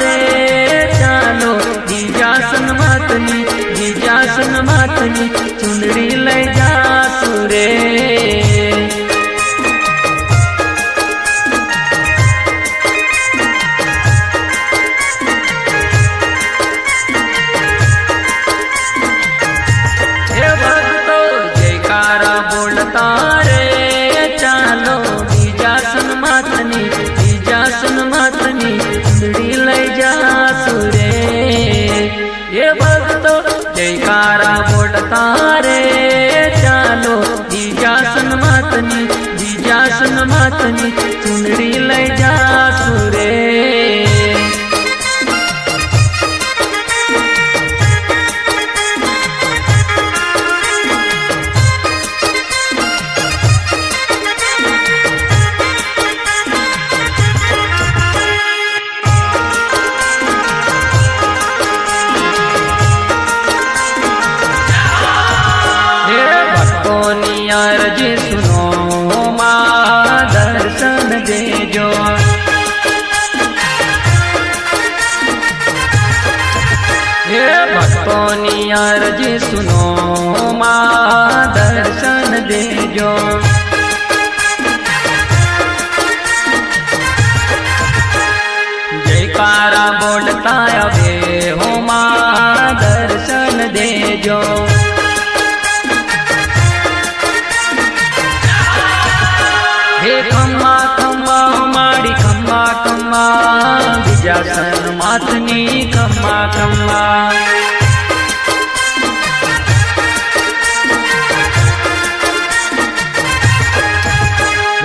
रे चालो बीजासन मातनी चुंदड़ी लई जासु रे। हे भक्तो जयकारा बोलता रे चालो बीजासन मातनी चुंदड़ी लई जासु रे। ये भक्तो जयकारा बोलता रे चालो बीजासन मातनी चुंदड़ी लई जासु रे। अर्जी सुनो माँ दर्शन देजो। हे भक्तों अर्जी सुनो माँ दर्शन देजो। जयकारा बोलता अबे हो माँ दर्शन देजो। हे खम्मा खम्मा माड़ी खम्मा खम्मा बीजासन मातनी खम्मा खम्मा।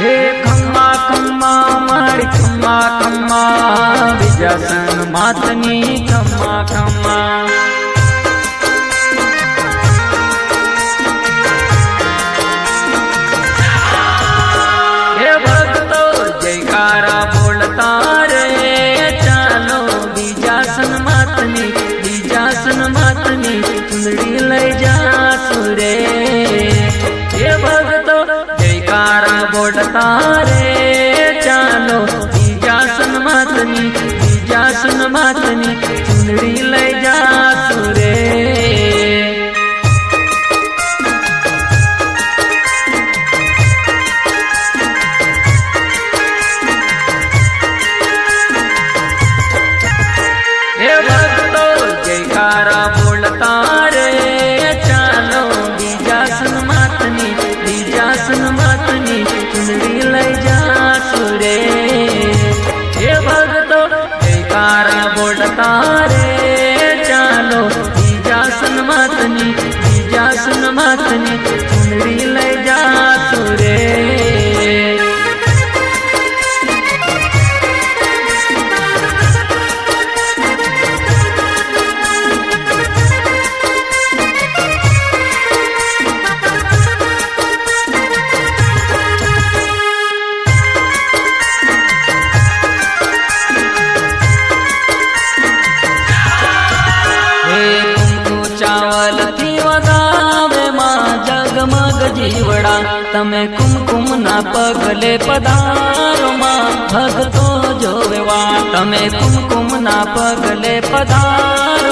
हे खम्मा खम्मा माड़ी खम्मा खम्मा बीजासन मातनी खम्मा खम्मा। जयकारा बोलता रे चालो बीजासन मातनी चुंदड़ी लई जासु रे। ये भक्तो जयकारा बोलता रे चालो बीजासन मातनी चुंदड़ी लई जासु रे। हे भक्तो जयकारा बोलता रे चालो बीजासन मातनी चुंदड़ी लई जासु रे। हे भक्तो जयकारा बोलता रे चालो बीजासन मातनी चुंदड़ी लई जासु रे। चावल थी वदावे माँ जगमग जीवड़ा तमे कुमकुम ना पगले पधारो माँ भगतो जोवेवा। तमे कुमकुम ना पगले पधारो